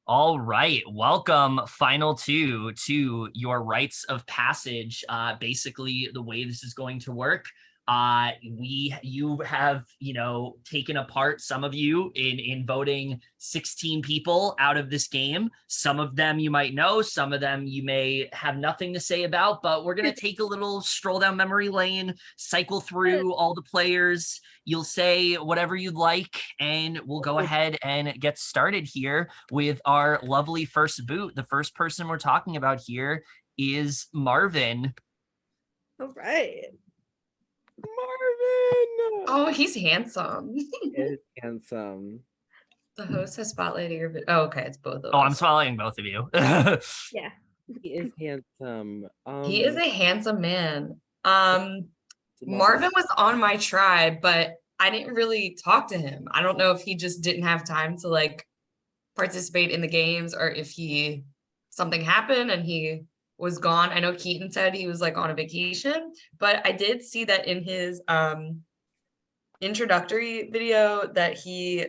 All right, welcome, final two, to your rites of passage. Basically, the way this is going to work, you have taken apart some of you in voting 16 people out of this game. Some of them you might know, some of them you may have nothing to say about. But we're gonna take a little stroll down memory lane, cycle through all the players. You'll say whatever you'd like, and we'll go ahead and get started here with our lovely first boot. The first person we're talking about here is Marvin. All right. Marvin! Oh, he's handsome. He is handsome. The host has spotlighted your video. Oh, okay, it's both of us. Oh, I'm spotlighting both of you. Yeah. He is handsome. He is a handsome man. Marvin was on my tribe, but I didn't really talk to him. I don't know if he just didn't have time to like participate in the games or if something happened and he was gone. I know Keaton said he was like on a vacation, but I did see that in his introductory video that he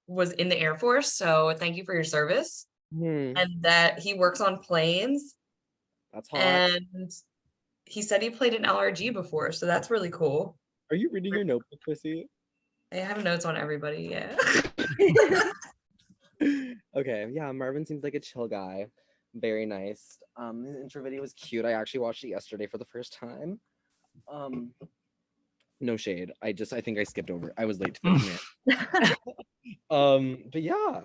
was in the Air Force. So thank you for your service. And that he works on planes. That's hot. And he said he played an LRG before, so that's really cool. Are you reading your notebook, Pussy? I have notes on everybody, yeah. Okay, yeah, Marvin seems like a chill guy. Very nice. His intro video was cute. I actually watched it yesterday for the first time. No shade. I think I skipped over. I was late to the command. But yeah,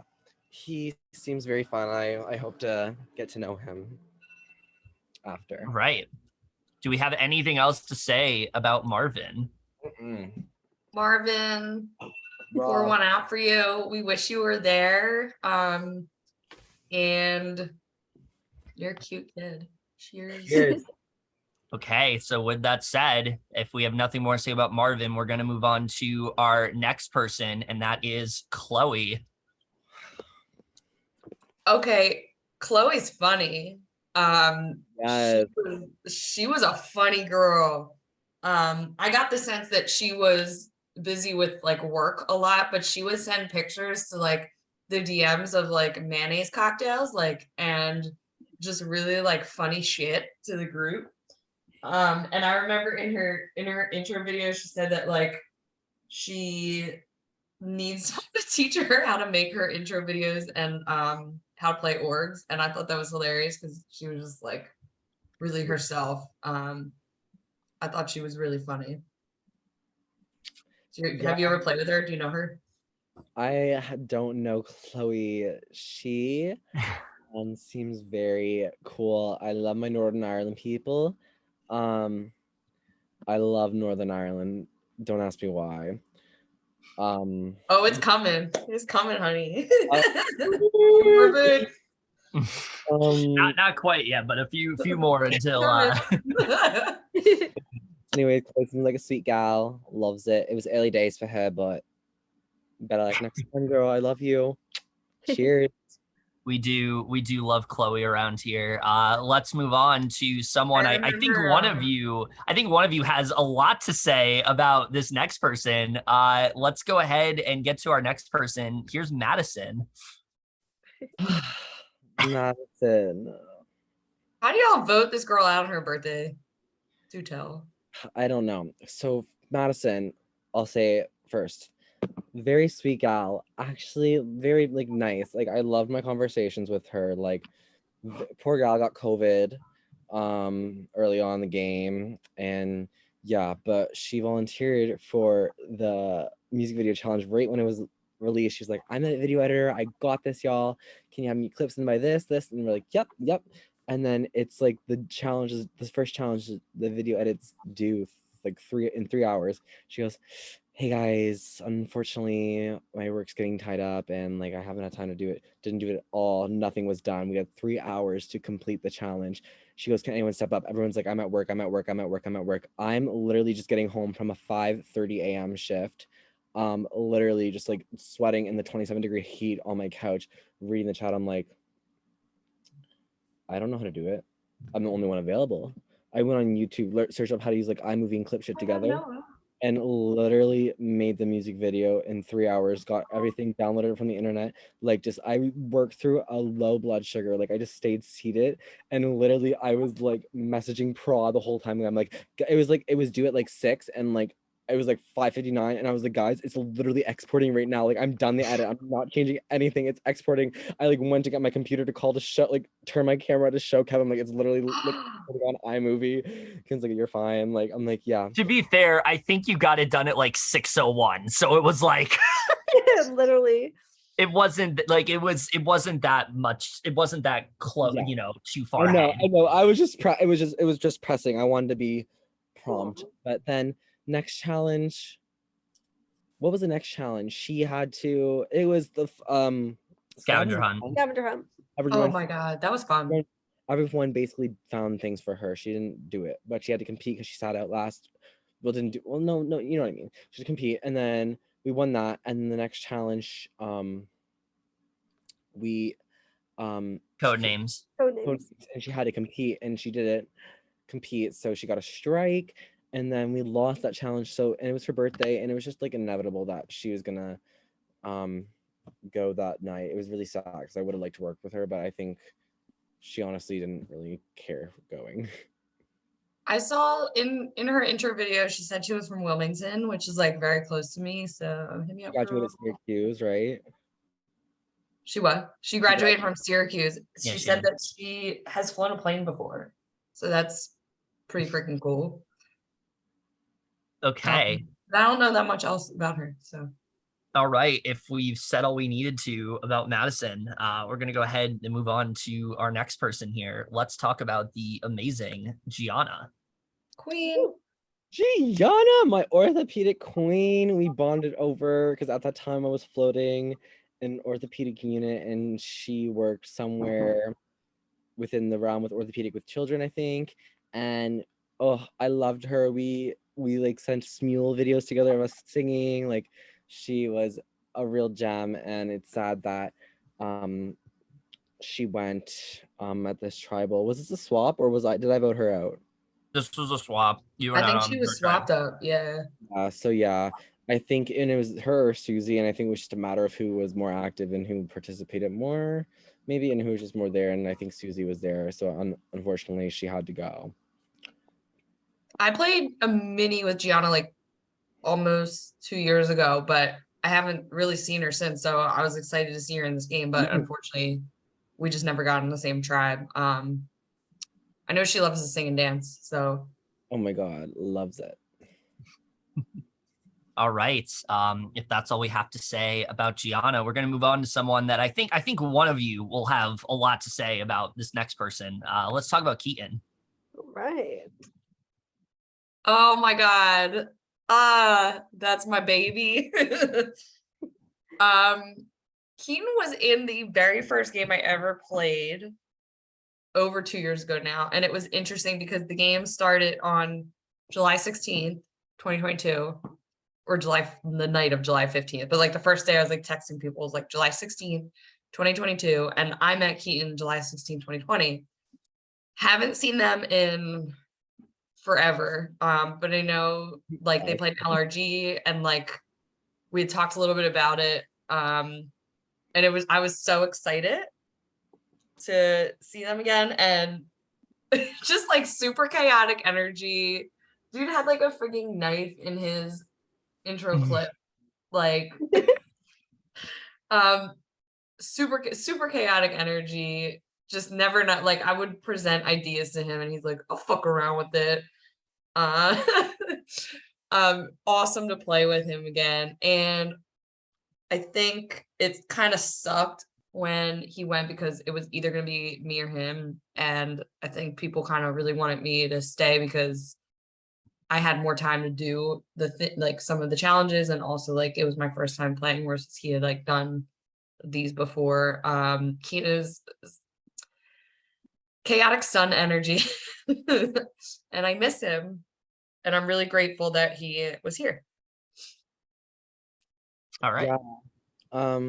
he seems very fun. I hope to get to know him after. Right. Do we have anything else to say about Marvin? Marvin, pour one out for you. We wish you were there. And you're a cute kid. Cheers. Okay, so with that said, if we have nothing more to say about Marvin, we're going to move on to our next person, and that is Chloe. Okay, Chloe's funny. Yes. She was a funny girl. I got the sense that she was busy with like work a lot, but she would send pictures to like the DMs of like mayonnaise cocktails, like, and just really like funny shit to the group. And I remember in her intro video, she said that like she needs to teach her how to make her intro videos and how to play orgs. And I thought that was hilarious because she was just like really herself. I thought she was really funny. Have you ever played with her? Do you know her? I don't know Chloe. She seems very cool. I love my Northern Ireland people. I love Northern Ireland. Don't ask me why. Oh, it's coming. It's coming, honey. Not quite yet, but a few more until. Anyway, Chloe seems like a sweet gal. Loves it. It was early days for her, but better like next time, girl. I love you. Cheers. We do love Chloe around here. Let's move on to someone. I think one of you has a lot to say about this next person. Let's go ahead and get to our next person. Here's Madison. Madison. How do y'all vote this girl out on her birthday? Do tell. I don't know. So Madison, I'll say it first. Very sweet gal, actually very like nice. Like I loved my conversations with her. Like poor gal got COVID early on in the game, and yeah, but she volunteered for the music video challenge right when it was released. She's like, I'm a video editor, I got this, y'all. Can you have me clips in by this? And we're like, yep. And then it's like the first challenge, the video edits due like 3 hours. She goes, hey guys, unfortunately my work's getting tied up and like I haven't had time to do it. Didn't do it all. Nothing was done. We had 3 hours to complete the challenge. She goes, can anyone step up? Everyone's like, I'm at work. I'm literally just getting home from a 5:30 a.m. shift. Literally just like sweating in the 27-degree heat on my couch, reading the chat. I'm like, I don't know how to do it. I'm the only one available. I went on YouTube, searched up how to use like iMovie and clip shit together. and literally made the music video in 3 hours, got everything downloaded from the internet. Like, just I worked through a low blood sugar. Like, I just stayed seated, and literally I was like messaging Pra the whole time. I'm like, it was due at like 6, and like it was like 5:59, and I was like, guys, it's literally exporting right now. Like, I'm done the edit. I'm not changing anything. It's exporting. I like went to get my computer to call to show, like turn my camera to show Kevin. Like, it's literally like on iMovie. Ken's like, you're fine. Like, I'm like, yeah. To be fair, I think you got it done at like 6:01. So it was like Literally. it wasn't that much. It wasn't that close, Yeah. you know, too far I know. ahead. I was just it was just pressing. I wanted to be prompt. But then next challenge. What was the next challenge? She had to. It was the Scavenger hunt. Scavenger hunt. Oh Everyone, my God, that was fun. everyone basically found things for her. She didn't do it, but she had to compete because she sat out last. Well, didn't do. Well, no, you know what I mean. She had to compete, and then we won that. And then the next challenge, we Code names. Codenames. and she had to compete, and she didn't compete, so she got a strike, and then we lost that challenge. So, and it was her birthday, and it was just like inevitable that she was gonna go that night. It was really sad because I would have liked to work with her, but I think she honestly didn't really care going. I saw in her intro video, she said she was from Wilmington, which is like very close to me. So hit me up. Graduated Syracuse, right? She what? She graduated from Syracuse. Yeah, She she said did. that she has flown a plane before. So that's pretty freaking cool. Okay. I don't know that much else about her. So All right. If we've said all we needed to about Madison, we're going to go ahead and move on to our next person here. Let's talk about the amazing Gianna. Queen. Gianna, my orthopedic queen. We bonded over because at that time I was floating in orthopedic unit, and she worked somewhere within the realm with orthopedic with children, I think. And oh, I loved her. We like sent Smule videos together of us singing. Like, she was a real gem, and it's sad that she went at this tribal. Was this a swap, or did I vote her out? This was a swap. You were I not think on she her was tribe. swapped up. Yeah. So yeah, I think, and it was her or Susie, and I think it was just a matter of who was more active and who participated more, maybe, and who was just more there. And I think Susie was there, so unfortunately she had to go. I played a mini with Gianna like almost 2 years ago, but I haven't really seen her since. So I was excited to see her in this game, but unfortunately, we just never got in the same tribe. I know she loves to sing and dance, so. Oh my God, loves it. All right. If that's all we have to say about Gianna, we're going to move on to someone that I think one of you will have a lot to say about this next person. Let's talk about Keaton. All right. Oh my God. That's my baby. Keaton was in the very first game I ever played over 2 years ago now. And it was interesting because the game started on July 16th, 2022, or the night of July 15th. But like the first day I was like texting people, it was like July 16th, 2022. And I met Keaton July 16th, 2020. Haven't seen them in forever. But I know like they played LRG, and like we had talked a little bit about it. And I was so excited to see them again, and just like super chaotic energy. Dude had like a freaking knife in his intro clip, like super chaotic energy. Just never not like I would present ideas to him and he's like, I'll fuck around with it. Awesome to play with him again. And I think it kind of sucked when he went because it was either going to be me or him. And I think people kind of really wanted me to stay because I had more time to do like some of the challenges. And also like, it was my first time playing versus he had like done these before. Keaton is chaotic sun energy and I miss him. And I'm really grateful that he was here. All right. Yeah.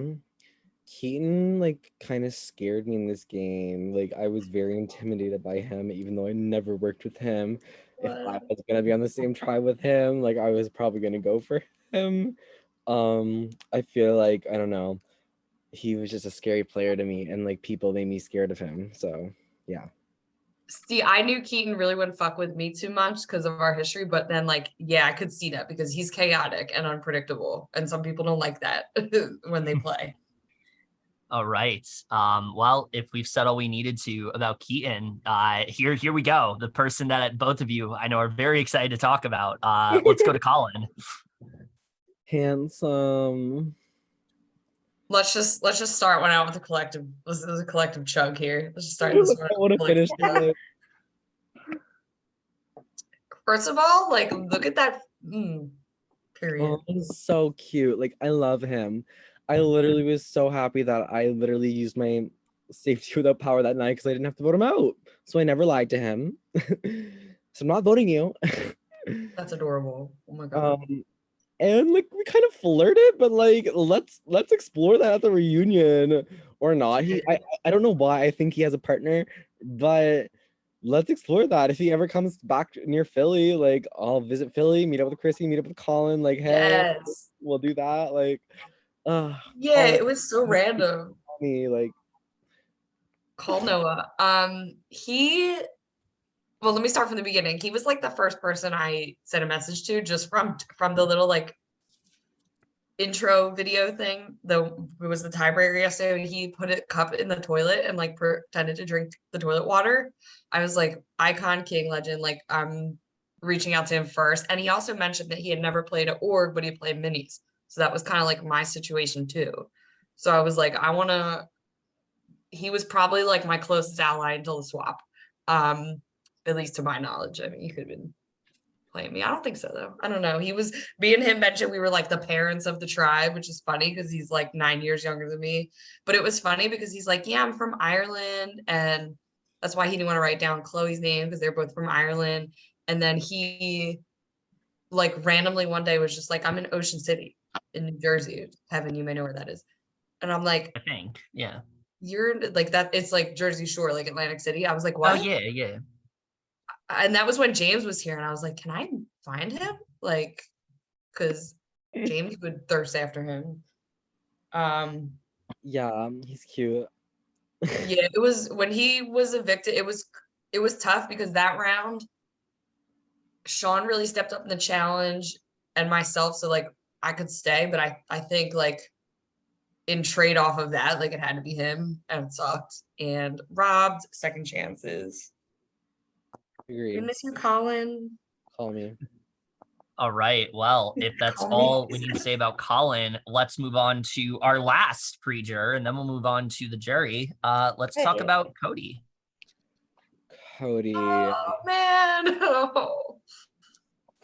Keaton like kind of scared me in this game. Like, I was very intimidated by him, even though I never worked with him. if I was gonna be on the same tribe with him, like I was probably gonna go for him. I feel like I don't know. He was just a scary player to me, and like people made me scared of him. So yeah. See, I knew Keaton really wouldn't fuck with me too much because of our history, but then like, yeah, I could see that because he's chaotic and unpredictable, and some people don't like that when they play. All right. Well, if we've said all we needed to about Keaton, here we go. The person that both of you I know are very excited to talk about. Let's go to Colin. Handsome. Let's just start one out with a collective. This is a collective chug here. Let's just start I this one. want to finish it. First of all, like look at that. Period. Oh, he's so cute. Like I love him. I literally was so happy that I literally used my safety without power that night because I didn't have to vote him out. So I never lied to him. So I'm not voting you. That's adorable. Oh my god. And like we kind of flirted, but like let's explore that at the reunion or not. I don't know why I think he has a partner, but let's explore that. If he ever comes back near Philly, like I'll visit Philly, meet up with Chrissy, meet up with Colin, like hey, Yes. we'll do that. Like Yeah, Colin, it was so random. me like Call Noah. Well, let me start from the beginning. He was like the first person I sent a message to just from the little like intro video thing. It was the tiebreaker yesterday. He put a cup in the toilet and like pretended to drink the toilet water. I was like, icon, king, legend. Like I'm reaching out to him first. And he also mentioned that he had never played at org, but he played minis. So that was kind of like my situation too. So I was like, he was probably like my closest ally until the swap. At least to my knowledge. I mean, he could have been playing me. I don't think so though. I don't know. Me and him mentioned we were like the parents of the tribe, which is funny because he's like 9 years younger than me. But it was funny because he's like, yeah, I'm from Ireland. And that's why he didn't want to write down Chloe's name because they're both from Ireland. And then he like randomly one day was just like, I'm in Ocean City in New Jersey. Kevin, you may know where that is. And I'm like, I think, yeah. You're like that. It's like Jersey Shore, like Atlantic City. I was like, Oh what? yeah. And that was when James was here, and I was like, can I find him? Like, because James would thirst after him. yeah, he's cute. Yeah, it was when he was evicted, it was tough because that round, Sean really stepped up in the challenge and myself, so like I could stay, but I think like in trade off of that, like it had to be him, and it sucked. And robbed second chances. Agreed. We miss you, Colin. Call me. All right. Well, if that's Call me. all we need to say about Colin, let's move on to our last pre-juror, and then we'll move on to the jury. Let's talk Okay. about Cody. Cody. Oh man. Oh.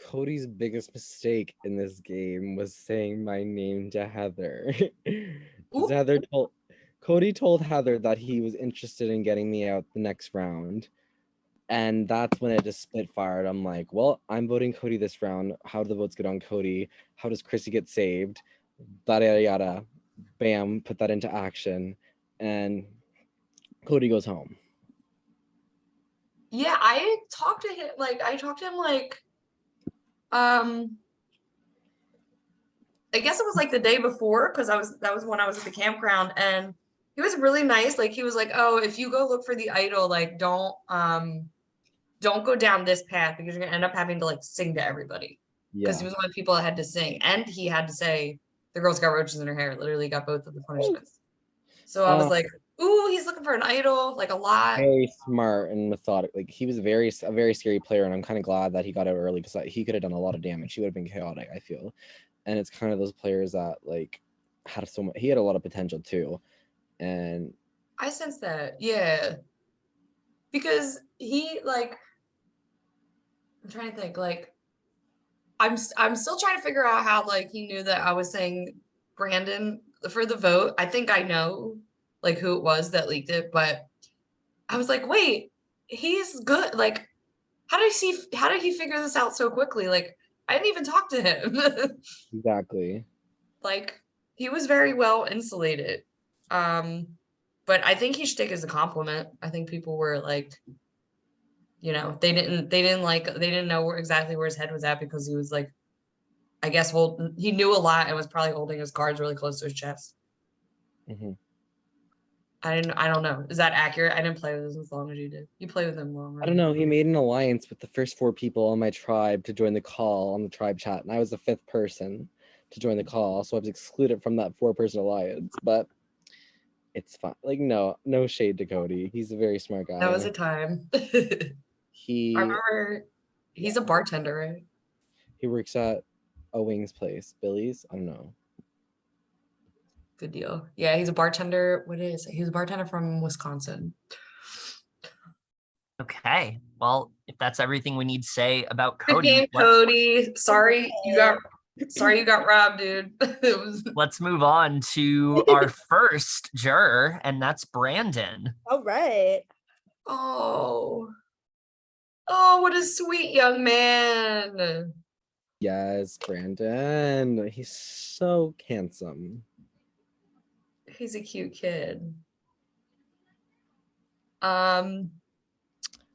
Cody's biggest mistake in this game was saying my name to Heather. 'Cause Cody told Heather that he was interested in getting me out the next round. And that's when it just spit fired. I'm like, well, I'm voting Cody this round. How do the votes get on Cody? How does Chrissy get saved? Yada, yada, yada. Bam, put that into action. And Cody goes home. Yeah, I talked to him like I guess it was like the day before because that was when I was at the campground, and he was really nice. Like he was like, oh, if you go look for the idol, like don't go down this path because you're gonna end up having to like sing to everybody. Because he was one of the people that had to sing, and he had to say the girl's got roaches in her hair. Literally got both of the punishments. So I was like, ooh, he's looking for an idol, like a lot. Very smart and methodic. Like he was a very scary player, and I'm kind of glad that he got out early because he could have done a lot of damage. He would have been chaotic, I feel. And it's kind of those players that like had so much. He had a lot of potential too, and I sense that, yeah, because he like. I'm trying to think, like, I'm still trying to figure out how like he knew that I was saying Brandon for the vote. I think I know like who it was that leaked it, but I was like, wait, he's good. Like, how did he figure this out so quickly? Like, I didn't even talk to him. exactly. Like, he was very well insulated. But I think he should take it as a compliment. I think people were like, they didn't know exactly where his head was at because he was like, I guess, he knew a lot and was probably holding his cards really close to his chest. Mm-hmm. I don't know. Is that accurate? I didn't play with him as long as you did. You played with him long, right? I don't know. He made an alliance with the first 4 people on my tribe to join the call on the tribe chat, and I was the 5th person to join the call, so I was excluded from that 4-person alliance. But it's fine. Like, no shade to Cody. He's a very smart guy. That was a time. I He remember he's a bartender, right? he works at a wings place, Billy's. I don't know. Good deal. Yeah, he's a bartender. What is it? He's a bartender from Wisconsin. Okay. Well, if that's everything we need to say about Good Cody, game, Cody. Sorry you got robbed, dude. let's move on to our first juror, and that's Brandon. All right. Oh, what a sweet young man. Yes, Brandon. He's so handsome. He's a cute kid. I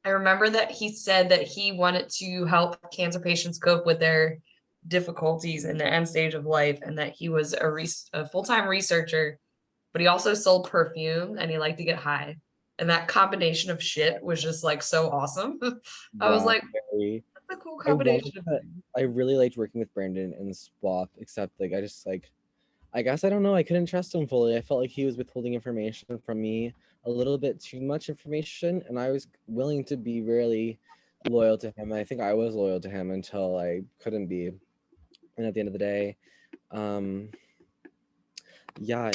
remember that he said that he wanted to help cancer patients cope with their difficulties in the end stage of life, and that he was a full-time researcher, but he also sold perfume and he liked to get high. And that combination of shit was just like so awesome. I was like, that's a cool combination. I really liked working with Brandon in the swap, except like I guess I don't know. I couldn't trust him fully. I felt like he was withholding information from me, a little bit too much information, and I was willing to be really loyal to him. I think I was loyal to him until I couldn't be. And at the end of the day, yeah,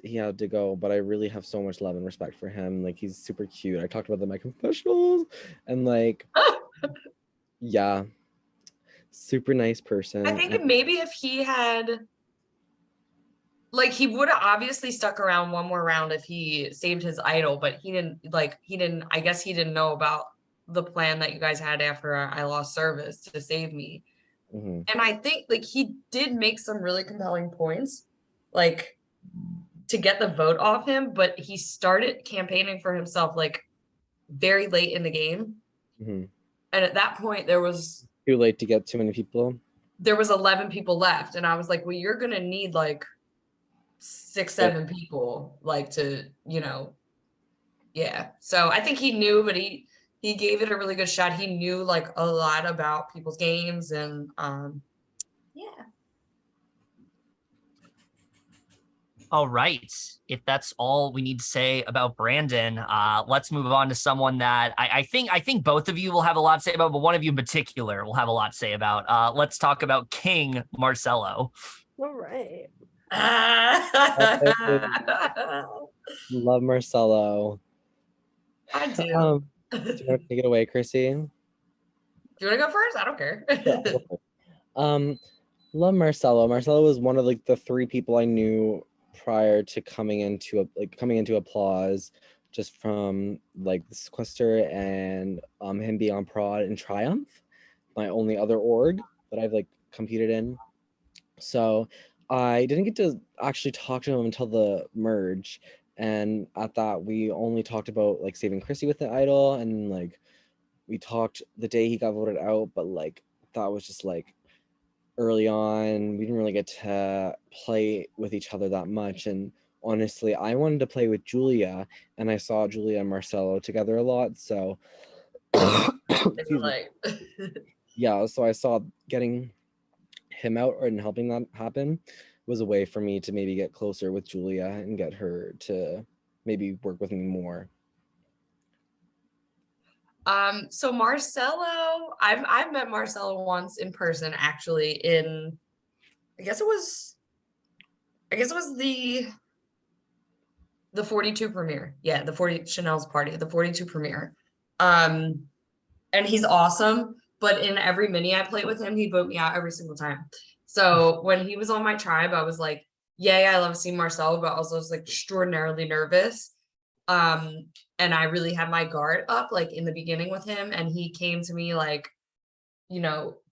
he had to go, but I really have so much love and respect for him. Like, he's super cute. I talked about them in my confessionals, and like, yeah, super nice person. I think maybe if he had, like, he would have obviously stuck around one more round if he saved his idol, but he didn't, I guess he didn't know about the plan that you guys had after I lost service to save me. Mm-hmm. And I think like he did make some really compelling points, like to get the vote off him, but he started campaigning for himself like very late in the game. Mm-hmm. And at that point there was too late to get too many people. There was 11 people left. And I was like, well, you're going to need like 6-7 people, like to, yeah. So I think he knew, but he gave it a really good shot. He knew like a lot about people's games and yeah. All right. If that's all we need to say about Brandon, let's move on to someone that I think both of you will have a lot to say about, but one of you in particular will have a lot to say about. Let's talk about King Marcello. All right. Love Marcello. I do. Do you want to take it away, Chrissy? Do you want to go first? I don't care. Love Marcello. Marcello was one of like the 3 people I knew prior to coming into Applause, just from like the sequester and him being on Prod and Triumph, my only other org that I've like competed in. So I didn't get to actually talk to him until the merge, and at that we only talked about like saving Chrissy with the idol, and like we talked the day he got voted out, but like that was just like early on. We didn't really get to play with each other that much, and honestly I wanted to play with Julia, and I saw Julia and Marcello together a lot, so yeah, so I saw getting him out and helping that happen was a way for me to maybe get closer with Julia and get her to maybe work with me more. So Marcello, I've met Marcello once in person, actually, in I guess it was the 42 premiere. Yeah, the 40 Chanel's party, the 42 premiere. And he's awesome, but in every mini I played with him, he'd vote me out every single time. So when he was on my tribe, I was like, yeah, I love seeing Marcello, but also was like extraordinarily nervous. And I really had my guard up like in the beginning with him, and he came to me like,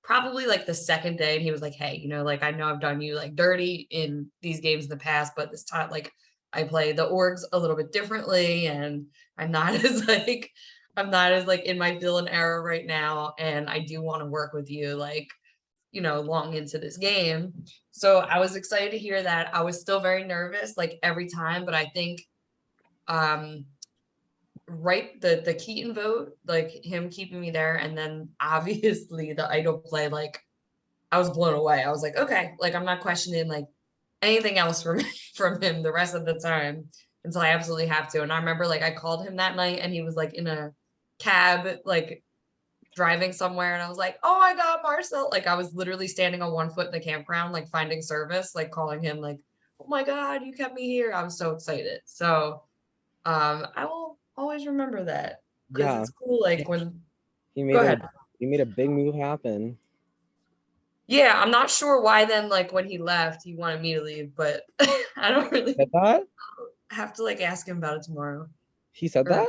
probably like the second day, and he was like, hey, like I know I've done you like dirty in these games in the past, but this time like I play the orgs a little bit differently, and I'm not as like I'm not as like in my villain era right now, and I do want to work with you, like, you know, long into this game. So I was excited to hear that. I was still very nervous, like every time, but I think right the Keaton vote, like him keeping me there, and then obviously the idol play, like I was blown away. I was like, okay, like I'm not questioning like anything else from from him the rest of the time until I absolutely have to. And I remember like I called him that night and he was like in a cab, like driving somewhere, and I was like, oh my God, Marcel. Like I was literally standing on one foot in the campground, like finding service, like calling him like, oh my God, you kept me here. I was so excited. So I will always remember that because Yeah, it's cool. Like when he go made ahead. a big move happen. Yeah, I'm not sure why then like when he left, he wanted me to leave, but I don't really Said that? have to like ask him about it tomorrow. He said Or that?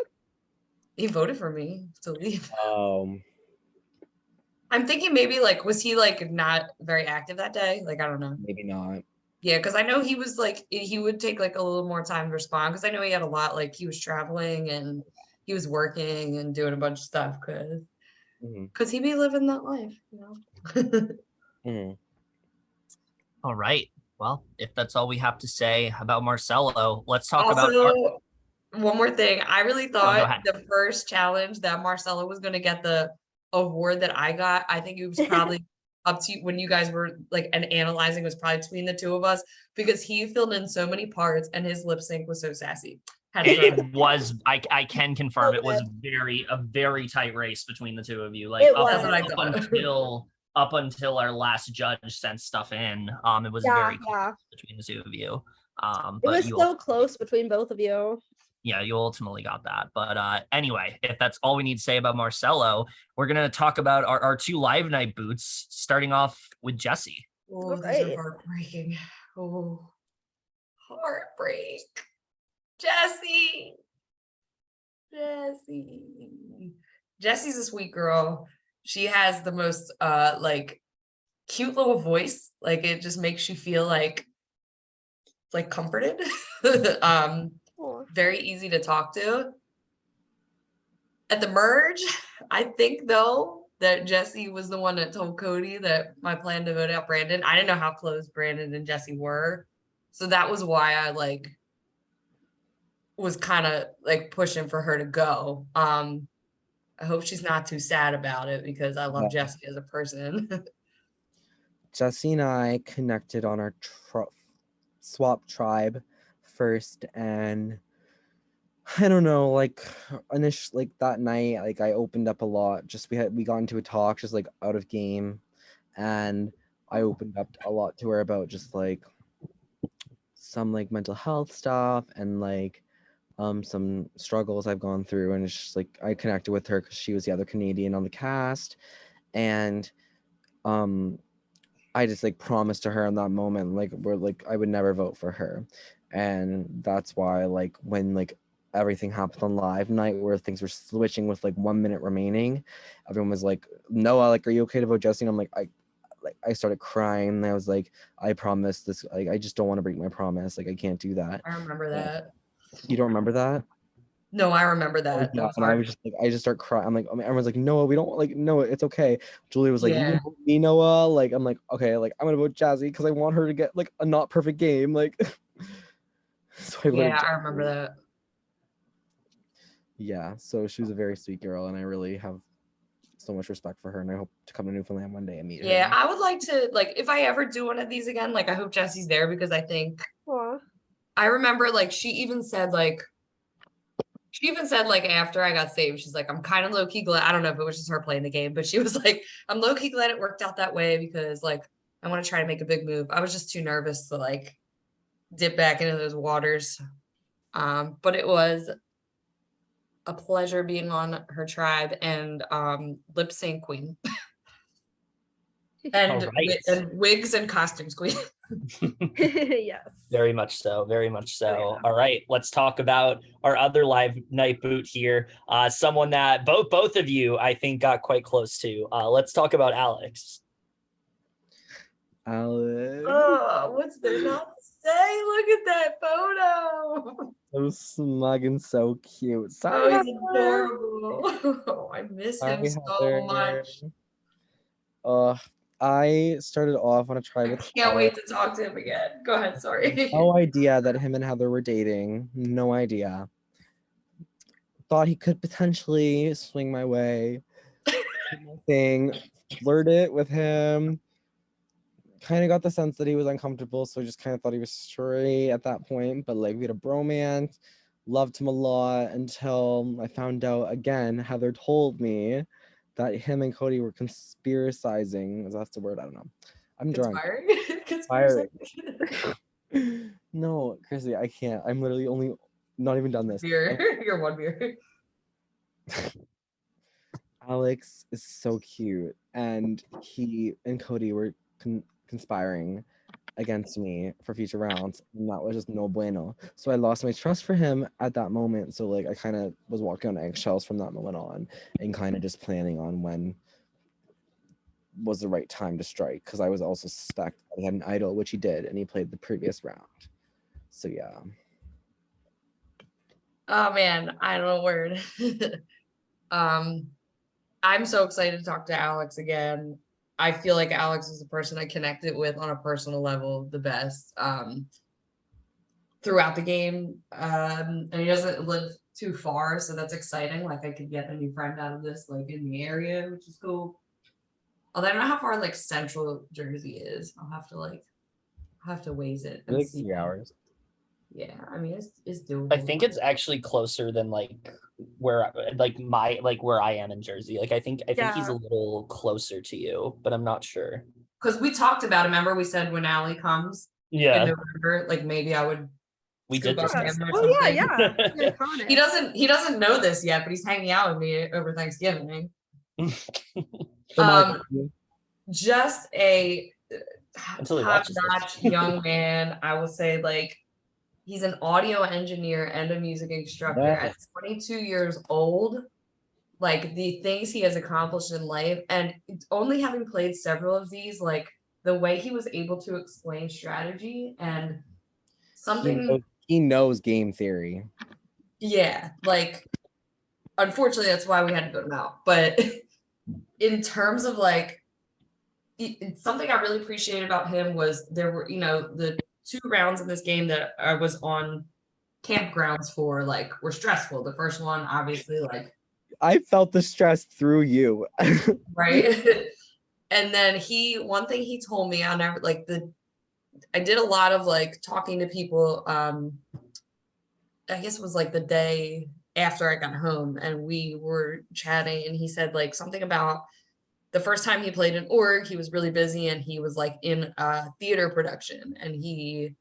he voted for me to leave. Um, I'm thinking maybe like was he like not very active that day? Like I don't know. maybe not. Yeah, because I know he was like he would take like a little more time to respond because I know he had a lot, like he was traveling and he was working and doing a bunch of stuff because he be living that life, you know. Mm-hmm. All right. Well, if that's all we have to say about Marcelo, let's talk about Also, one more thing. I really go thought ahead. the first challenge that Marcelo was going to get the award that I got. I think it was probably up to you when you guys were like and analyzing was probably between the two of us because he filled in so many parts and his lip sync was so sassy. Had to throw It that. was, I can confirm So it was good. a very tight race between the two of you. Like It That's what I was. thought. up until our last judge sent stuff in, it was Yeah, very close yeah. between the two of you. It But was you so close between both of you. yeah, you ultimately got that. But anyway, if that's all we need to say about Marcelo, we're gonna talk about our two live night boots, starting off with Jessie. Oh, these are heartbreaking. Oh, heartbreak. Jessie. Jessie. Jessie's a sweet girl. She has the most like cute little voice. Like it just makes you feel like comforted. um Aw. Very easy to talk to. At the merge, I think though that Jessie was the one that told Cody that my plan to vote out Brandon. I didn't know how close Brandon and Jessie were. So that was why I like was kind of like pushing for her to go. I hope she's not too sad about it because I love Yeah. Jessie as a person. Jessie and I connected on our swap tribe first, and I don't know, like initially, like that night, like I opened up a lot. Just we got into a talk just like out of game, and I opened up a lot to her about just like some like mental health stuff and like some struggles I've gone through, and it's just like I connected with her because she was the other Canadian on the cast, and I just like promised to her in that moment like we're like I would never vote for her, and that's why like when like everything happened on live night where things were switching with like 1 minute remaining, everyone was like, Noah, like, are you okay to vote Jessie? And I'm like, I started crying, and I was like, I promise this, like I just don't want to break my promise, like I can't do that. I remember that. You don't remember that? No, I remember Oh, that. That yeah, was and I hard. was just like, I just start crying. I'm like, everyone's like, Noah, we don't like, no, it's okay. Julia was like, you Yeah. can vote me, Noah. Like, I'm like, okay, like I'm gonna vote Jazzie because I want her to get like a not perfect game. Like, so I voted Yeah, I remember Jazzie. that. Yeah, so she was a very sweet girl, and I really have so much respect for her, and I hope to come to Newfoundland one day and meet Yeah, her. I would like to like if I ever do one of these again, like I hope Jessie's there because I think Aw. I remember like she even said like after I got saved, she's like, I'm kind of low-key glad. I don't know if it was just her playing the game, but she was like, I'm low-key glad it worked out that way because like I want to try to make a big move. I was just too nervous to like dip back into those waters. But it was a pleasure being on her tribe and lip sync queen. All right. And wigs and costumes queen. Yes. Very much so. Very much so. Oh, yeah. All right, let's talk about our other live night boot here. Someone that both of you, I think, got quite close to. Let's talk about Alex. Alex. Oh, what's there not to say? Look at that photo. So smug and so cute. Oh, Sorry, he's Heather. adorable. Oh, I miss him Sorry, so Heather. much. I started off on a try I with can't wait Alex. to talk to him again. Go ahead, sorry. No idea that him and Heather were dating. No idea. Thought he could potentially swing my way. Thing, flirted with him. Kind of got the sense that he was uncomfortable, so just kind of thought he was straight at that point. But like we had a bromance, loved him a lot until I found out again. Heather told me that him and Cody were conspiracizing. Is that the word? I don't know. I'm drunk. Conspiring? No, Chrissy, I can't. I'm literally only not even done this. Beer. You're one beer. Alex is so cute, and he and Cody were conspiring against me for future rounds, and that was just no bueno. So I lost my trust for him at that moment. So like I kind of was walking on eggshells from that moment on, and kind of just planning on when was the right time to strike, because I was also suspect that he had an idol, which he did, and he played the previous round. So yeah. Oh man, I don't know word. I'm so excited to talk to Alex again. I feel like Alex is the person I connected with on a personal level the best throughout the game. And he doesn't live too far, so that's exciting. Like I could get a new friend out of this, like in the area, which is cool. Although I don't know how far like central Jersey is. I'll have to waze it and Like see. 3 hours. Yeah, I mean it's doable. I think it's actually closer than like where I am in Jersey. Like I think he's Yeah. a little closer to you, but I'm not sure. because we talked about it. Remember, we said when Allie comes in Yeah, November, like maybe I would we scoop did up discuss him or Oh yeah, something. yeah. Iconic. He doesn't know this yet, but he's hanging out with me over Thanksgiving. So my Just a Until he watches this. top-notch young man. I will say, like, he's an audio engineer and a music instructor at Yes. 22 years old. Like the things he has accomplished in life, and only having played several of these, like the way he was able to explain strategy and something. He knows game theory. Yeah, like unfortunately that's why we had to put him out. But in terms of like something I really appreciated about him was there were, the 2 rounds in this game that I was on campgrounds for, like, were stressful. The first one, obviously, like, I felt the stress through you. right. And then one thing he told me, I did a lot of like talking to people. I guess it was like the day after I got home, and we were chatting, and he said like something about the first time he played in org, he was really busy, and he was like in a theater production, and he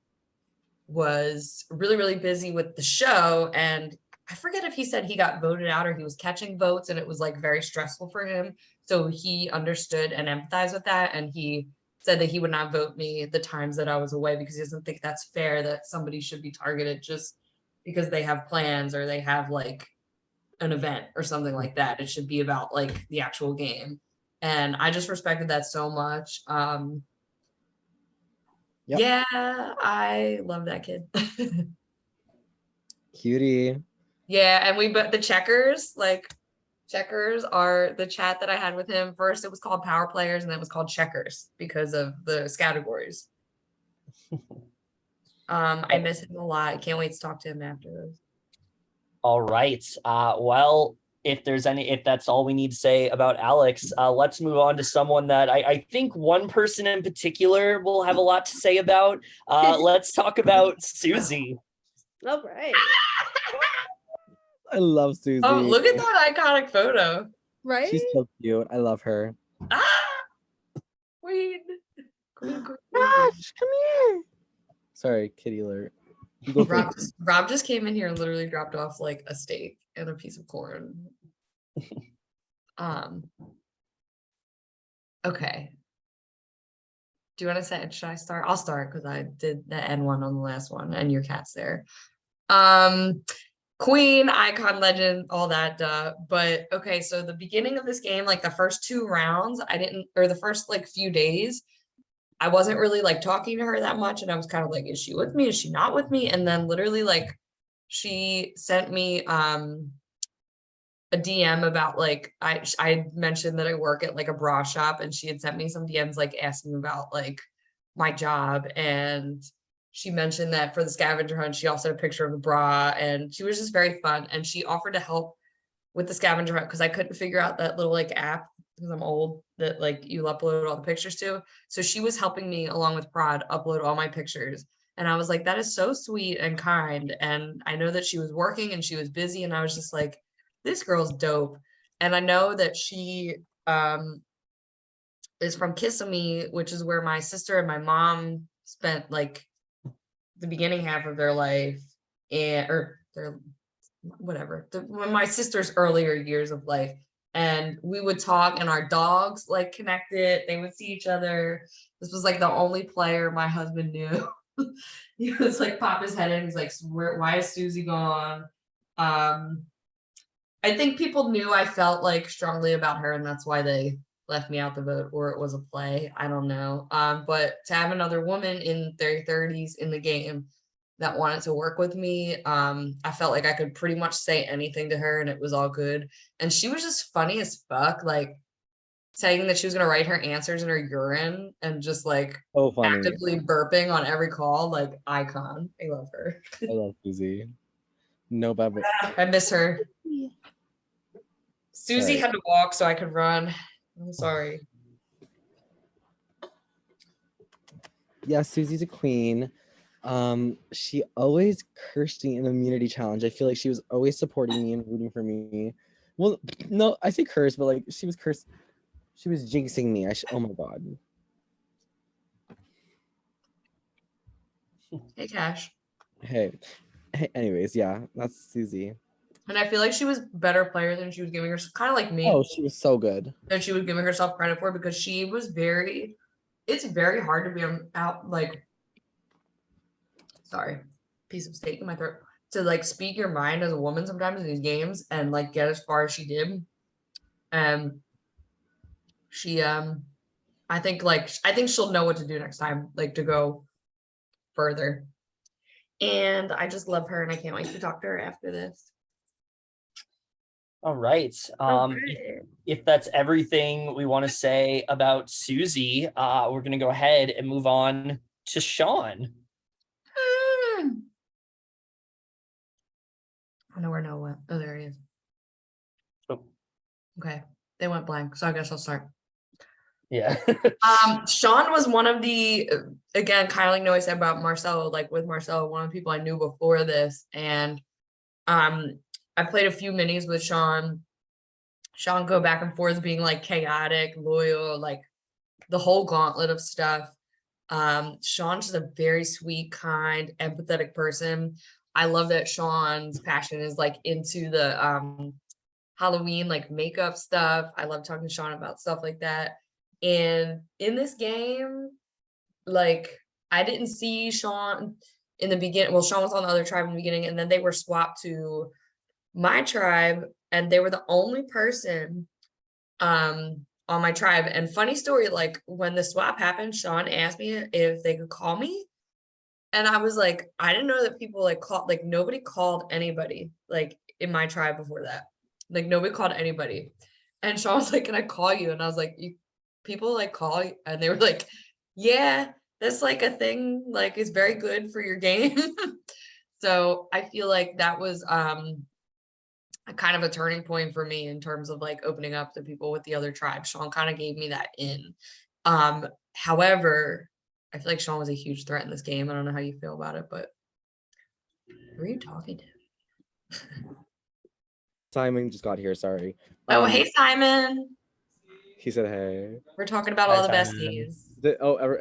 was really, really busy with the show. And I forget if he said he got voted out or he was catching votes, and it was like very stressful for him. So he understood and empathized with that. And he said that he would not vote me the times that I was away because he doesn't think that's fair that somebody should be targeted just because they have plans or they have like an event or something like that. It should be about like the actual game. And I just respected that so much. Yep. Yeah, I love that kid. Cutie. Yeah, and the checkers are the chat that I had with him. First it was called Power Players, and then it was called Checkers because of the categories. I miss him a lot. I can't wait to talk to him after this. All right. Well, if that's all we need to say about Alex, let's move on to someone that I think one person in particular will have a lot to say about. Let's talk about Susie. All right. I love Susie. Oh, look at that iconic photo. Right? She's so cute. I love her. Queen. Gosh, come here. Sorry, kitty alert. Rob just came in here and literally dropped off like a steak and a piece of corn. Okay. Do you want to say, should I start? I'll start because I did the N one on the last one and your cat's there. Queen, icon, legend, all that, but okay, so the beginning of this game, like the first 2 rounds, the first like few days, I wasn't really like talking to her that much, and I was kind of like, is she with me? Is she not with me? And then literally like she sent me a DM about like I mentioned that I work at like a bra shop, and she had sent me some DMs like asking about like my job, and she mentioned that for the scavenger hunt she also had a picture of a bra, and she was just very fun, and she offered to help with the scavenger hunt because I couldn't figure out that little like app because I'm old that like you upload all the pictures to. So she was helping me along with Prod upload all my pictures. And I was like, that is so sweet and kind. And I know that she was working and she was busy. And I was just like, this girl's dope. And I know that she is from Kissimmee, which is where my sister and my mom spent like the beginning half of their life, and or their whatever, when my sister's earlier years of life. And we would talk, and our dogs like connected. They would see each other. This was like the only player my husband knew. He was like pop his head in. He's like, why is Susie gone? I think people knew I felt like strongly about her, and that's why they left me out the vote, or it was a play. I don't know. But to have another woman in their 30s in the game that wanted to work with me, I felt like I could pretty much say anything to her and it was all good. And she was just funny as fuck, like saying that she was gonna write her answers in her urine and just like So funny. actively burping on every call. Like, icon. I love her. I love Susie. No bad. I miss her. Susie Sorry. had to walk so I could run. I'm sorry. Yeah, Susie's a queen. She always cursed me in immunity challenge. I feel like she was always supporting me and rooting for me. Well, no, I say curse, but like she was cursed. She was jinxing me. Oh my god. Hey, Cash. Hey. Anyways, yeah, that's Susie. And I feel like she was a better player than she was giving herself, kind of like me. Oh, she was so good. Than she was giving herself credit for, because she was it's very hard to be out, like, sorry, piece of steak in my throat, to like speak your mind as a woman sometimes in these games and like get as far as she did. And she I think she'll know what to do next time, like to go further. And I just love her, and I can't wait to talk to her after this. All right. If that's everything we want to say about Susie, we're going to go ahead and move on to Sean. I know where Noah went. Oh, there he is. Oh. Okay. They went blank, so I guess I'll start. Yeah. Sean was one of the, again, kind of like Noah said about Marcelo, like with Marcelo, one of the people I knew before this. And I played a few minis with Sean. Sean go back and forth being like chaotic, loyal, like the whole gauntlet of stuff. Sean's just a very sweet, kind, empathetic person. I love that Sean's passion is like into the Halloween like makeup stuff. I love talking to Sean about stuff like that. And in this game, like I didn't see Sean in the beginning. Well, Sean was on the other tribe in the beginning, and then they were swapped to my tribe, and they were the only person on my tribe. And funny story, like when the swap happened, Sean asked me if they could call me, and I was like, I didn't know that people like called, like nobody called anybody like in my tribe before that, like nobody called anybody. And Sean was like, can I call you? And I was like, people like call you? And they were like, yeah, that's like a thing, like it's very good for your game. So I feel like that was a kind of a turning point for me in terms of like opening up to people with the other tribes. Sean kind of gave me that in. However, I feel like Sean was a huge threat in this game. I don't know how you feel about it, but who are you talking to? Simon just got here, sorry. Oh, hey, Simon. He said hey. We're talking about all the besties.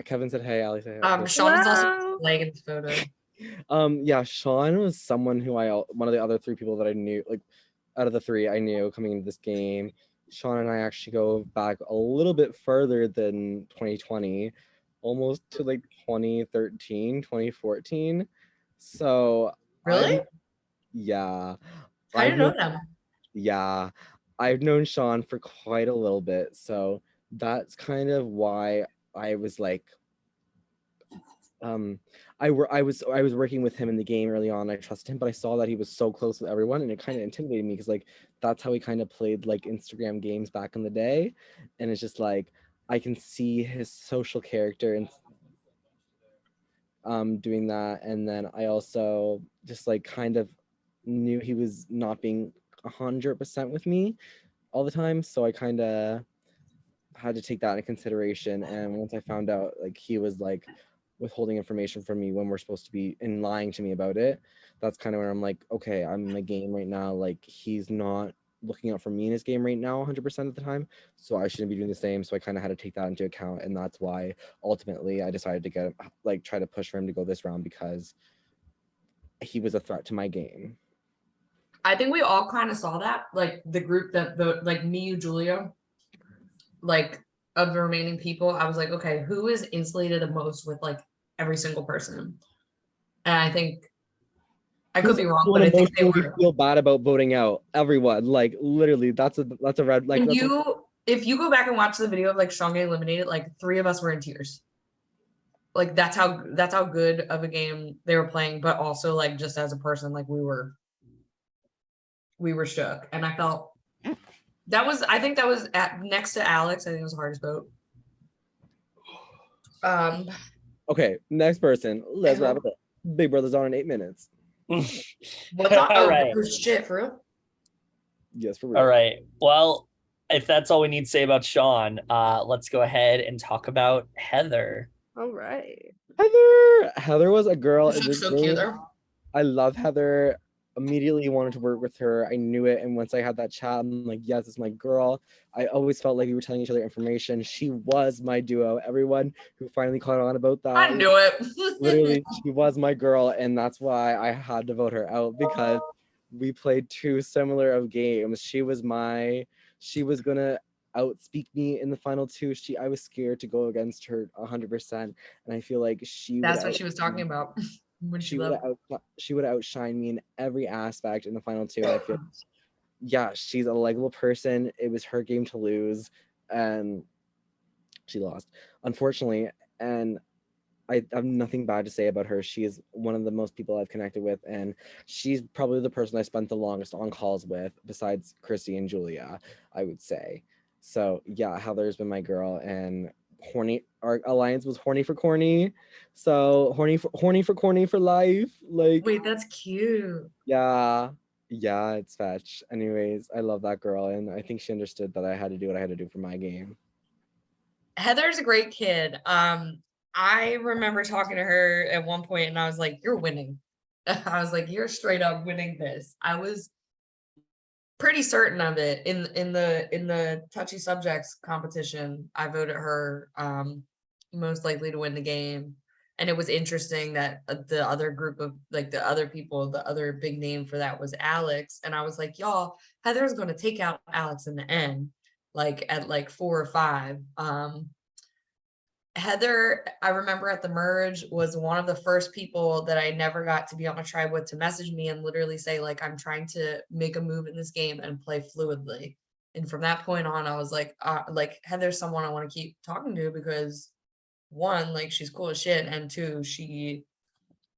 Kevin said hey, Ali said hey. Sean is also playing in this photo. Yeah, Sean was someone who one of the other three people that I knew, like out of the three I knew coming into this game. Sean and I actually go back a little bit further than 2020, almost to like 2013, 2014. So really? Yeah. I didn't know them. Yeah. I've known Sean for quite a little bit. So that's kind of why I was like, I was working with him in the game early on. I trusted him, but I saw that he was so close with everyone, and it kind of intimidated me because like that's how he kind of played like Instagram games back in the day, and it's just like I can see his social character and doing that, and then I also just like kind of knew he was not being 100% with me all the time, so I kind of had to take that into consideration. And once I found out like he was like withholding information from me when we're supposed to be and lying to me about it, that's kind of where I'm like, okay, I'm in my game right now. Like he's not looking out for me in his game right now 100% of the time, so I shouldn't be doing the same. So I kind of had to take that into account, and that's why ultimately I decided to get like try to push for him to go this round because he was a threat to my game. I think we all kind of saw that, like the group that the like me, you, Julia, like of the remaining people. I was like, okay, who is insulated the most with like every single person? And I think I could be wrong, but I think they were. Feel bad about voting out everyone. Like literally, that's a red. Like and if you go back and watch the video of like Sean getting eliminated, like 3 of us were in tears. Like that's how good of a game they were playing, but also like just as a person, like we were shook. And I felt I think that was at next to Alex. I think it was the hardest vote. Okay, next person. Let's wrap it up. Big Brother's on in 8 minutes. What's on? All right. Shit, for real? Yes, for real. All right. Well, if that's all we need to say about Sean, let's go ahead and talk about Heather. All right. Heather was a girl. She's so cute though. I love Heather. Immediately wanted to work with her. I knew it. And once I had that chat, I'm like, yes, it's my girl. I always felt like we were telling each other information. She was my duo. Everyone who finally caught on about that. I knew it. Literally, she was my girl. And that's why I had to vote her out, because we played too similar of games. She was gonna outspeak me in the final 2. I was scared to go against her 100%. And I feel like that's what she was talking about. She would have outshined me in every aspect in the final 2. I feel, yeah, she's a likable person. It was her game to lose, and she lost, unfortunately. And I have nothing bad to say about her. She is one of the most people I've connected with, and she's probably the person I spent the longest on calls with, besides Chrissy and Julia, I would say. So yeah, Heather's been my girl, and our alliance was horny for corny, so horny for corny for life. Like, wait, that's cute. Yeah, it's fetch. Anyways, I love that girl, and I think she understood that I had to do what I had to do for my game. Heather's a great kid. I remember talking to her at one point, and I was like, you're winning. I was like, you're straight up winning this. I was pretty certain of it. In the touchy subjects competition, I voted her most likely to win the game. And it was interesting that the other group of like the other people, the other big name for that was Alex. And I was like, y'all, Heather's going to take out Alex in the end, like at like 4 or 5. Heather, I remember at the merge, was one of the first people that I never got to be on a tribe with to message me and literally say, like, I'm trying to make a move in this game and play fluidly. And from that point on, I was like, Heather's someone I want to keep talking to, because 1, like, she's cool as shit, and 2, she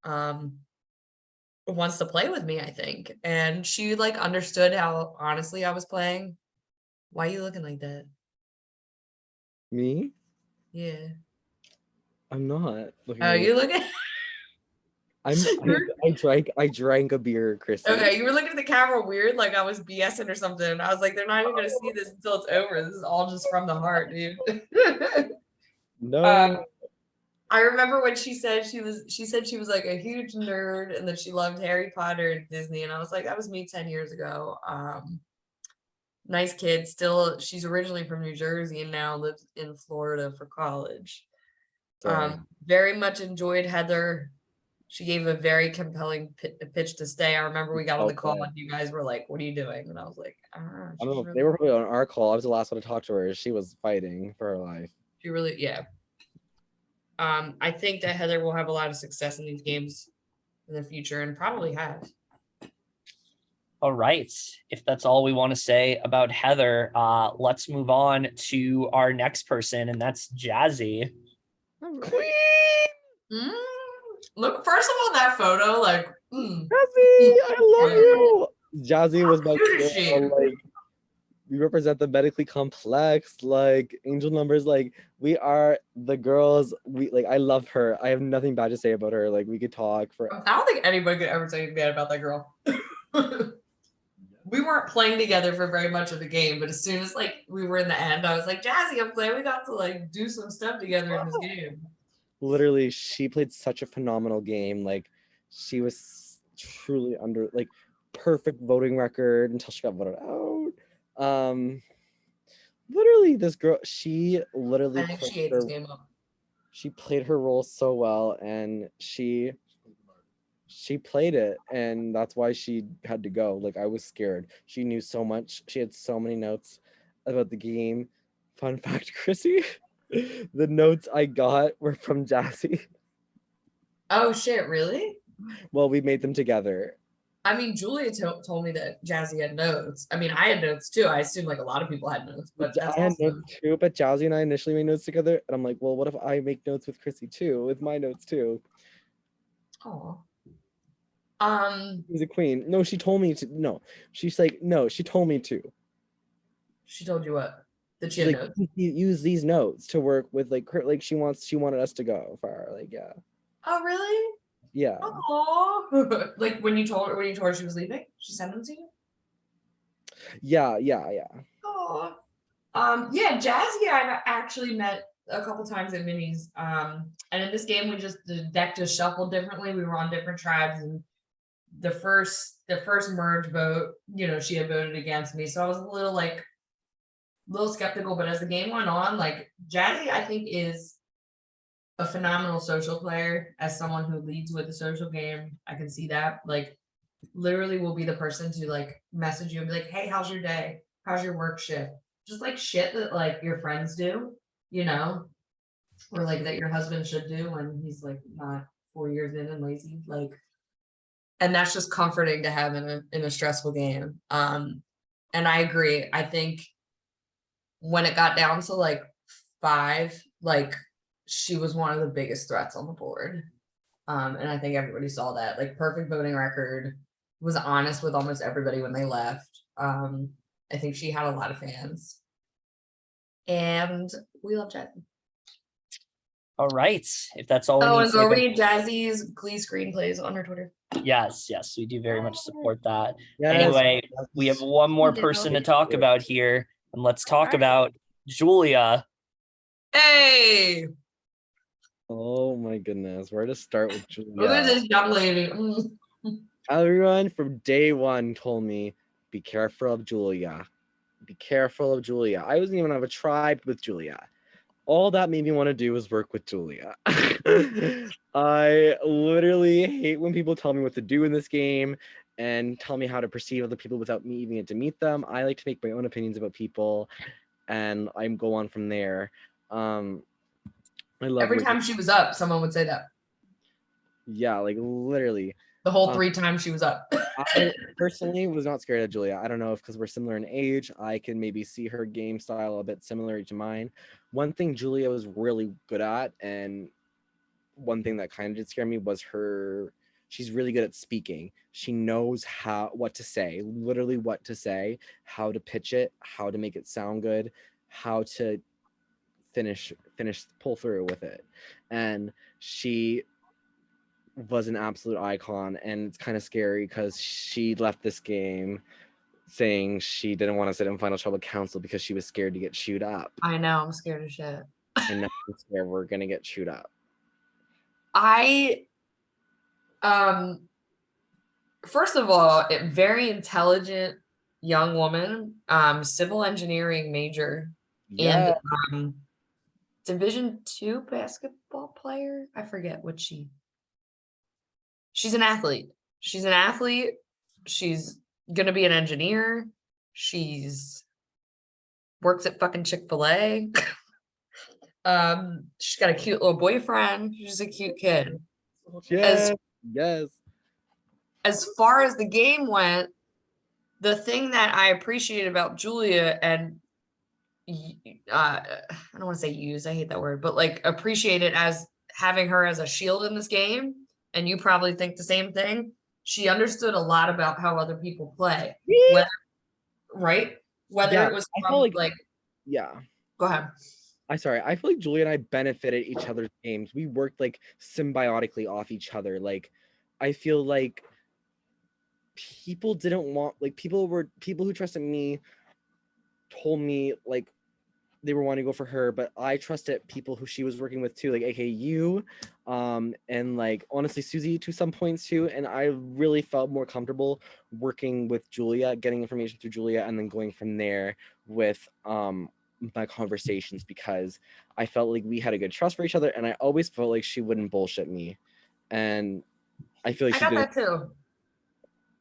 wants to play with me, I think. And she like understood how honestly I was playing. Why are you looking like that? Me? Yeah. I'm not looking. Oh, you looking? I drank a beer, Chrissy. Okay, you were looking at the camera weird, like I was BSing or something. I was like, they're not even gonna see this until it's over. This is all just from the heart, dude. No. I remember when she said she was like a huge nerd and that she loved Harry Potter and Disney, and I was like, that was me 10 years ago. Nice kid. Still, she's originally from New Jersey and now lives in Florida for college. Very much enjoyed Heather. She gave a very compelling pitch to stay. I remember we got on the call and you guys were like, what are you doing? And I was like, I don't know. They were probably on our call. I was the last one to talk to her. She was fighting for her life. She really, yeah. I think that Heather will have a lot of success in these games in the future, and probably has. All right. If that's all we want to say about Heather, let's move on to our next person, and that's Jazzie. All right. Queen! Mm. Look, first of all, that photo, like, Jazzie, I love you. Jazzie was my Cute as she. girl. Like, we represent the medically complex, like angel numbers. Like, we are the girls. We like. I love her. I have nothing bad to say about her. Like, we could talk for. I don't think anybody could ever say bad about that girl. We weren't playing together for very much of the game, but as soon as like we were in the end, I was like, Jazzie, I'm glad we got to like do some stuff together in this game. Literally, she played such a phenomenal game. Like, she was truly under like perfect voting record until she got voted out. Literally, this girl, she literally I think played she ate her, this game up. she played her role so well, and she played it, and that's why she had to go. Like, I was scared. She knew so much. She had so many notes about the game. Fun fact, Chrissy, the notes I got were from Jazzie. Oh shit, really? Well, we made them together. I mean, Julia told me that Jazzie had notes. I mean, I had notes too. I assume like a lot of people had notes, but that's I had awesome. notes too, but Jazzie and I initially made notes together, and I'm like, well, what if I make notes with Chrissy too, with my notes too? Oh. She's a queen. No, she told me to. No, she's like, no, she told me to. She told you what? That she She's had like, notes. use these notes to work with like her. Like, she wanted us to go far. Like, yeah, Oh, really? yeah, Oh. Like when you told her she was leaving, she sent them to you? yeah. Oh. Yeah, Jazzie I've actually met a couple times at minis. And in this game the deck just shuffled differently. We were on different tribes, and the first merge vote, you know, she had voted against me. So I was a little skeptical, but as the game went on, like Jazzie, I think is a phenomenal social player. As someone who leads with the social game, I can see that. Like, literally will be the person to like message you and be like, hey, how's your day? How's your work shift? Just like shit that like your friends do, you know, or like that your husband should do when he's like not 4 years in and lazy. Like, and that's just comforting to have in a stressful game. And I agree. I think when it got down to like 5, like she was one of the biggest threats on the board. And I think everybody saw that. Like, perfect voting record, was honest with almost everybody when they left. I think she had a lot of fans. And we love Jazzie. All right. If that's all we Oh, need and to say go about- read Jazzie's Glee screenplays on her Twitter. Yes, we do very much support that. Yes. Anyway, we have one more person to talk about here, and let's talk about Julia. Hey, Oh my goodness, where to start with Julia? look at this young lady. Everyone from day one told me, be careful of Julia. Be careful of Julia. I wasn't even on a tribe with Julia. All that made me want to do was work with Julia. I literally hate when people tell me what to do in this game and tell me how to perceive other people without me even getting to meet them. I like to make my own opinions about people, and I go on from there. I love Every time she was up, someone would say that. Yeah, like literally. The whole 3 times she was up. I personally was not scared of Julia. I don't know if because we're similar in age, I can maybe see her game style a bit similar to mine. One thing Julia was really good at, and one thing that kind of did scare me was she's really good at speaking. She knows what to say, literally what to say, how to pitch it, how to make it sound good, how to pull through with it. And she was an absolute icon, and it's kind of scary because she left this game saying she didn't want to sit in Final Trouble Council because she was scared to get chewed up. I know, I'm scared of shit. And now I'm scared we're gonna get chewed up. First of all, a very intelligent young woman, civil engineering major, Yeah. and Division II basketball player. I forget what she's an athlete. She's an athlete. She's gonna be an engineer. She's works at fucking Chick-fil-A. She's got a cute little boyfriend. She's a cute kid. Yes. As far as the game went, the thing that I appreciated about Julia, and I don't want to say use, I hate that word, but like appreciate it as having her as a shield in this game, and you probably think the same thing. She understood a lot about how other people play, whether Yeah, it was I from feel like, yeah. go ahead. I feel like Julia and I benefited each other's games. We worked like symbiotically off each other. Like, I feel like people didn't want, like, people who trusted me told me like they were wanting to go for her, but I trusted people who she was working with too, like aka you, and like honestly Susie to some points too. And I really felt more comfortable working with Julia, getting information through Julia, and then going from there with my conversations, because I felt like we had a good trust for each other, and I always felt like she wouldn't bullshit me, and I feel like I she got did. that too.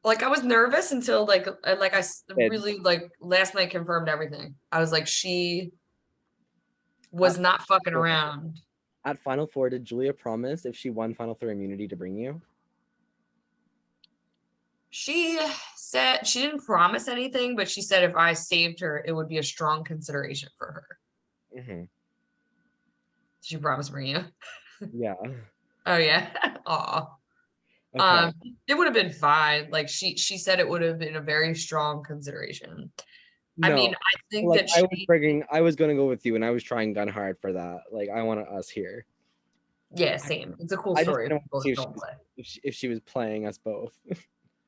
Like I was nervous until really like last night confirmed everything. I was like, she was not fucking around. At Final Four, did Julia promise if she won Final Four immunity to bring you? She said she didn't promise anything, but she said if I saved her, it would be a strong consideration for her. Mm-hmm. She promised bring you. Yeah. Oh yeah. Aw. Okay. It would have been fine. Like she said it would have been a very strong consideration. No, I mean, I think like that I was gonna go with you, and I was trying gun hard for that. Like I wanted us here. yeah, same. It's a cool I just story. didn't want to see Don't play. if she was playing us both.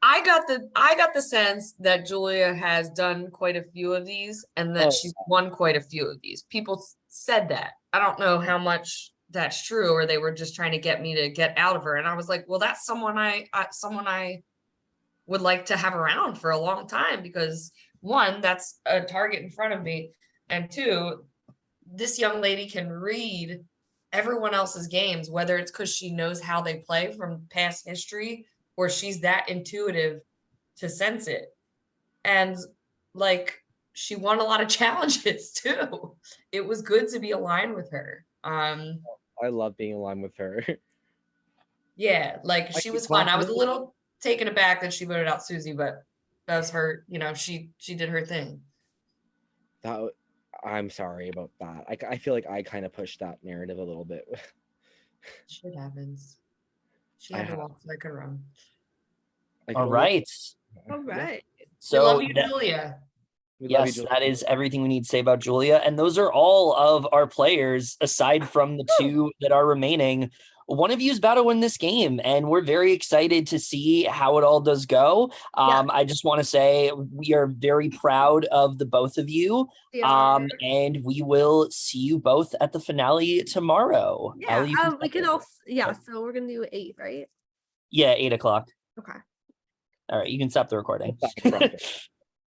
I got the sense that Julia has done quite a few of these and that she's won quite a few of these. People said that. I don't know how much that's true, or they were just trying to get me to get out of her. And I was like, well, that's someone I would like to have around for a long time, because one, that's a target in front of me, and two, this young lady can read everyone else's games, whether it's because she knows how they play from past history, or she's that intuitive to sense it. And like, she won a lot of challenges too. It was good to be aligned with her. I love being aligned with her. Yeah, like she was fun. I was a little taken aback that she voted out Susie, but that was her, she did her thing. I'm sorry about that. I feel like I kind of pushed that narrative a little bit. Shit happens. She had to walk so I could run. All right. All right. So love you, Julia. Yes, that is everything we need to say about Julia. And those are all of our players, aside from the two that are remaining. One of you is about to win this game, and we're very excited to see how it all does go. I just want to say we are very proud of the both of you. And we will see you both at the finale tomorrow. Yeah, Ellie, we can also, so we're gonna do 8, right? Yeah, 8 o'clock. Okay. All right, you can stop the recording.